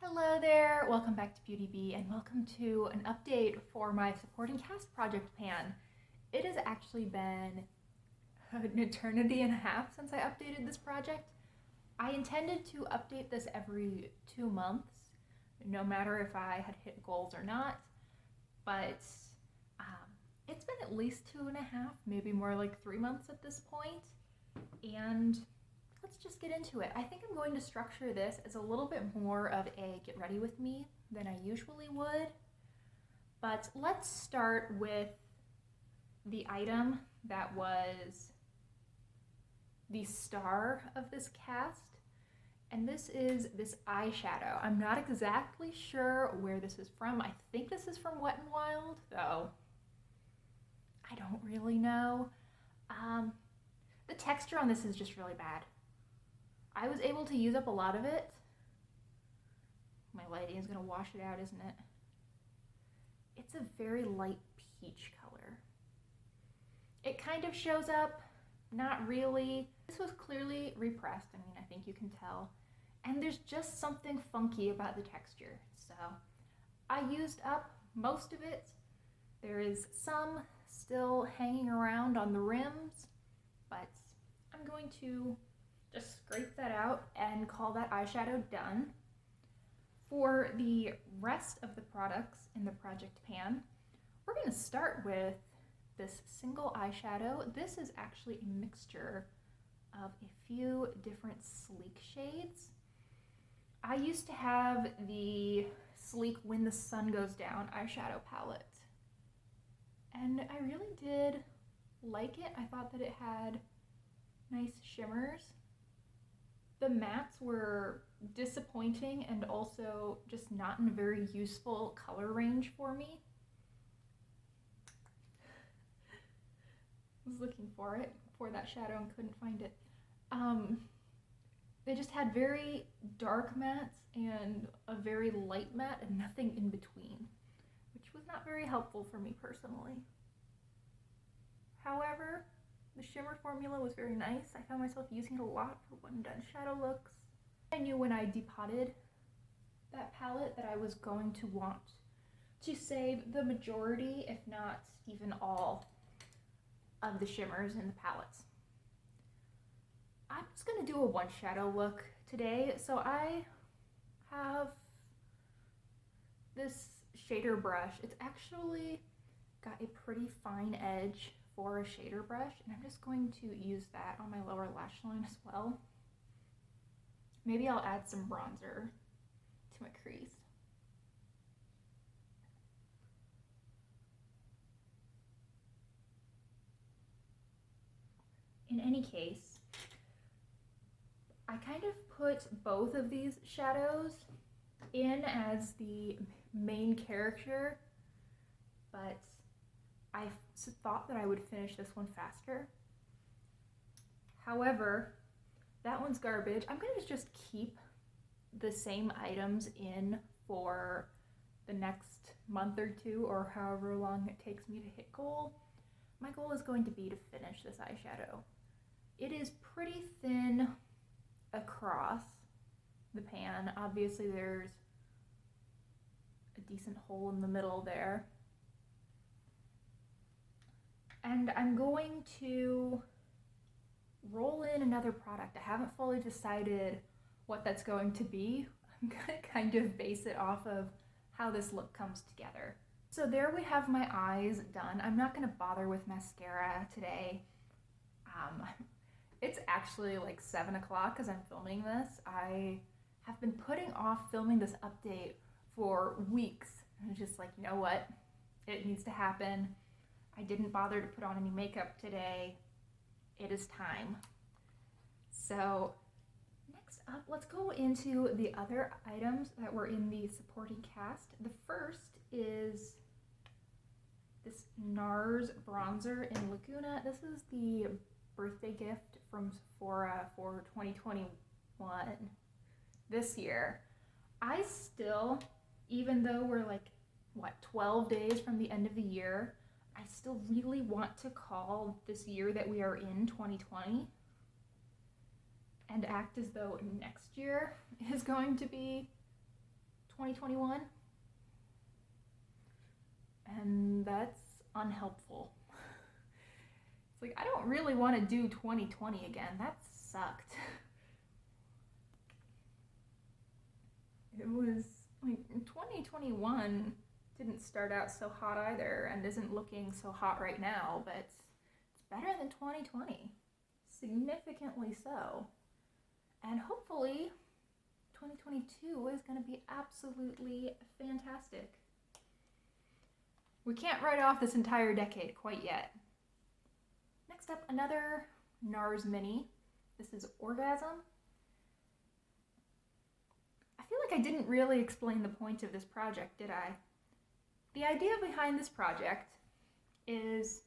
Hello there, welcome back to Beauty Bee and welcome to an update for my supporting cast project pan. It has actually been an eternity and a half since I updated this project. I intended to update this every 2 months, no matter if I had hit goals or not, but it's been at least 2.5, maybe more like 3 months at this point, and let's just get into it. I think I'm going to structure this as a little bit more of a get ready with me than I usually would. But let's start with the item that was the star of this cast. And this is this eyeshadow. I'm not exactly sure where this is from. I think this is from Wet n Wild, though I don't really know. The texture on this is just really bad. I was able to use up a lot of it. My lighting is going to wash it out, isn't it? It's a very light peach color. It kind of shows up, not really. This was clearly repressed, I think you can tell. And there's just something funky about the texture. So I used up most of it. There is some still hanging around on the rims, but I'm going to just scrape that out and call that eyeshadow done. For the rest of the products in the project pan, we're going to start with this single eyeshadow. This is actually a mixture of a few different sleek shades. I used to have the sleek When the Sun Goes Down eyeshadow palette, and I really did like it. I thought that it had nice shimmers. The mattes were disappointing and also just not in a very useful color range for me. I was looking for that shadow and couldn't find it. They just had very dark mattes and a very light matte and nothing in between, which was not very helpful for me personally. However, the shimmer formula was very nice. I found myself using it a lot for one done shadow looks. I knew when I depotted that palette that I was going to want to save the majority, if not even all, of the shimmers in the palettes. I'm just going to do a one shadow look today. So I have this shader brush. It's actually got a pretty fine edge for a shader brush, and I'm just going to use that on my lower lash line as well. Maybe I'll add some bronzer to my crease. In any case, I kind of put both of these shadows in as the main character, but I thought that I would finish this one faster. However, that one's garbage. I'm going to just keep the same items in for the next month or two, or however long it takes me to hit goal. My goal is going to be to finish this eyeshadow. It is pretty thin across the pan. Obviously there's a decent hole in the middle there. And I'm going to roll in another product. I haven't fully decided what that's going to be. I'm going to kind of base it off of how this look comes together. So there we have my eyes done. I'm not going to bother with mascara today. It's actually like 7 o'clock as I'm filming this. I have been putting off filming this update for weeks. I'm just like, you know what? It needs to happen. I didn't bother to put on any makeup today. It is time. So next up, let's go into the other items that were in the supporting cast. The first is this NARS bronzer in Laguna. This is the birthday gift from Sephora for 2021 this year. I still, even though we're like, 12 days from the end of the year, I still really want to call this year that we are in 2020 and act as though next year is going to be 2021. And that's unhelpful. It's like, I don't really want to do 2020 again. That sucked. It was like 2021 didn't start out so hot either and isn't looking so hot right now, but it's better than 2020. Significantly so. And hopefully 2022 is going to be absolutely fantastic. We can't write off this entire decade quite yet. Next up, another NARS Mini. This is Orgasm. I feel like I didn't really explain the point of this project, did I? The idea behind this project is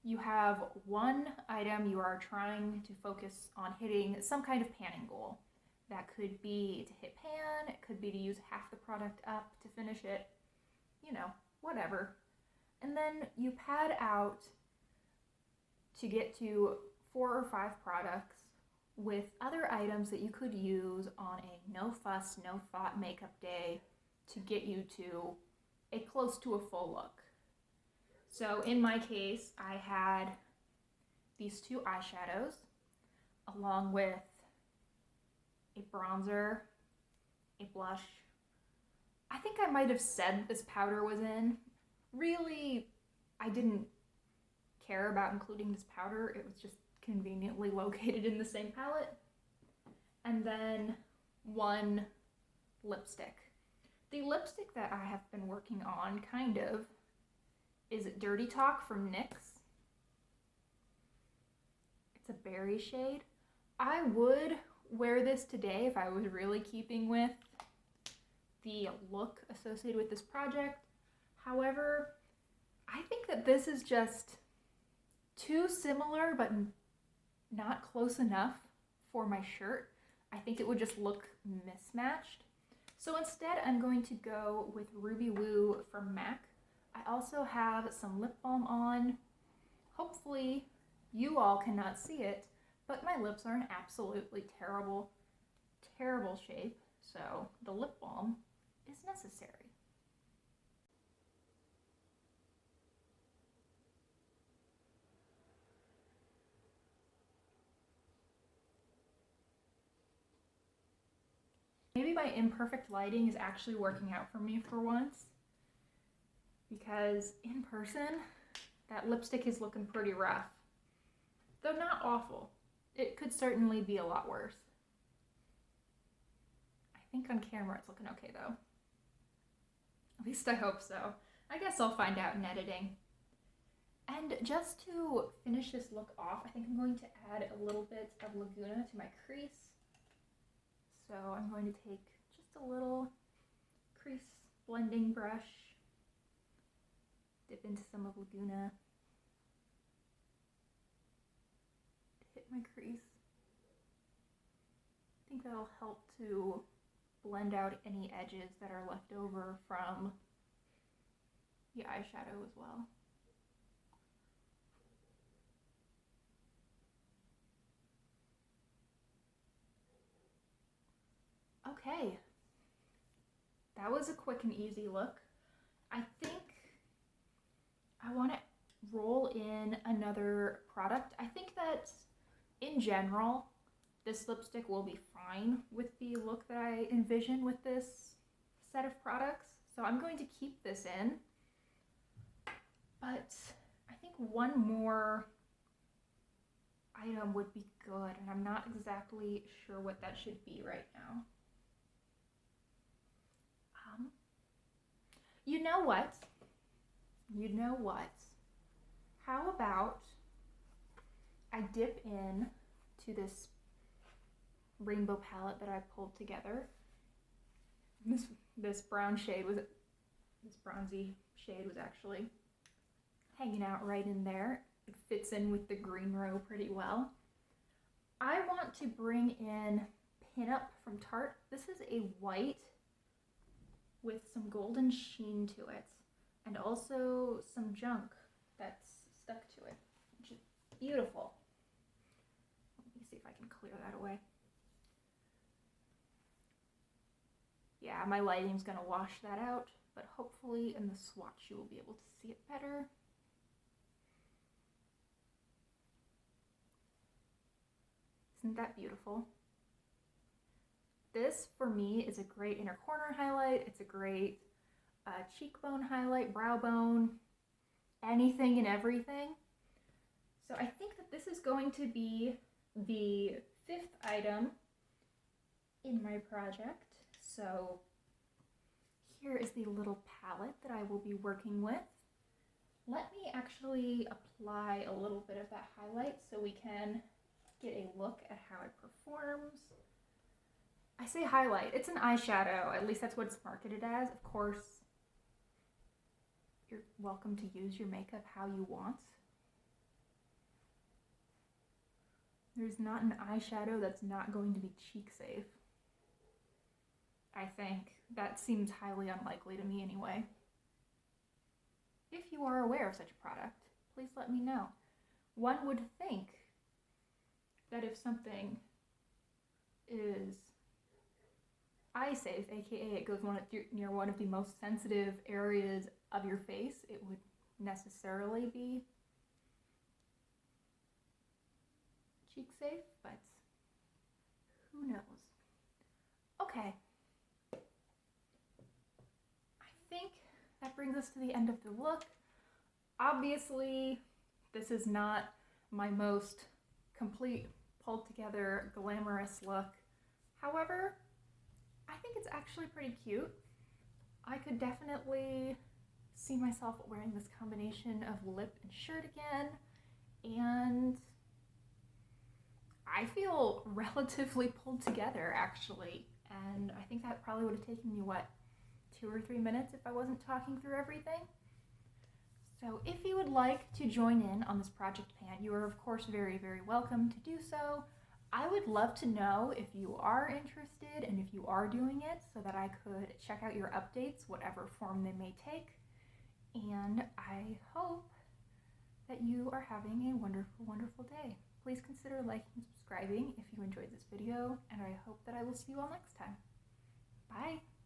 you have one item you are trying to focus on hitting some kind of panning goal. That could be to hit pan, it could be to use half the product up to finish it, you know, whatever. And then you pad out to get to 4 or 5 products with other items that you could use on a no fuss, no thought makeup day to get you to a close to a full look. So in my case, I had these 2 eyeshadows along with a bronzer, a blush. I think I might have said this powder was in. Really, I didn't care about including this powder. It was just conveniently located in the same palette. And then 1 lipstick. The lipstick that I have been working on, kind of, is Dirty Talk from NYX. It's a berry shade. I would wear this today if I was really keeping with the look associated with this project. However, I think that this is just too similar but not close enough for my shirt. I think it would just look mismatched. So instead, I'm going to go with Ruby Woo from MAC. I also have some lip balm on. Hopefully, you all cannot see it, but my lips are in absolutely terrible, terrible shape, so the lip balm is necessary. Maybe my imperfect lighting is actually working out for me for once, because in person, that lipstick is looking pretty rough. Though not awful. It could certainly be a lot worse. I think on camera it's looking okay though. At least I hope so. I guess I'll find out in editing. And just to finish this look off, I think I'm going to add a little bit of Laguna to my crease. So I'm going to take just a little crease blending brush, dip into some of Laguna, hit my crease. I think that'll help to blend out any edges that are left over from the eyeshadow as well. Okay, that was a quick and easy look. I think I want to roll in another product. I think that in general, this lipstick will be fine with the look that I envision with this set of products. So I'm going to keep this in, but I think one more item would be good, and I'm not exactly sure what that should be right now. You know what? You know what? How about I dip in to this rainbow palette that I pulled together. This brown shade was, this bronzy shade was actually hanging out right in there. It fits in with the green row pretty well. I want to bring in Pin Up from Tarte. This is a white with some golden sheen to it, and also some junk that's stuck to it, which is beautiful. Let me see if I can clear that away. Yeah, yeah, my lighting's gonna wash that out, but hopefully in the swatch you will be able to see it better. Isn't that beautiful? This, for me, is a great inner corner highlight. It's a great cheekbone highlight, brow bone, anything and everything. So I think that this is going to be the 5th item in my project. So here is the little palette that I will be working with. Let me actually apply a little bit of that highlight so we can get a look at how it performs. I say highlight, it's an eyeshadow, at least that's what it's marketed as. Of course, you're welcome to use your makeup how you want. There's not an eyeshadow that's not going to be cheek safe. I think that seems highly unlikely to me anyway. If you are aware of such a product, please let me know. One would think that if something is eye safe, aka it goes near one of the most sensitive areas of your face, it would necessarily be cheek safe, but who knows? Okay. I think that brings us to the end of the look. Obviously, this is not my most complete, pulled together, glamorous look. However, I think it's actually pretty cute. I could definitely see myself wearing this combination of lip and shirt again, and I feel relatively pulled together actually, and I think that probably would have taken me, what, 2 or 3 minutes if I wasn't talking through everything. So if you would like to join in on this project pan, you are of course very, very welcome to do so. I would love to know if you are interested and if you are doing it so that I could check out your updates, whatever form they may take. And I hope that you are having a wonderful, wonderful day. Please consider liking and subscribing if you enjoyed this video, and I hope that I will see you all next time. Bye!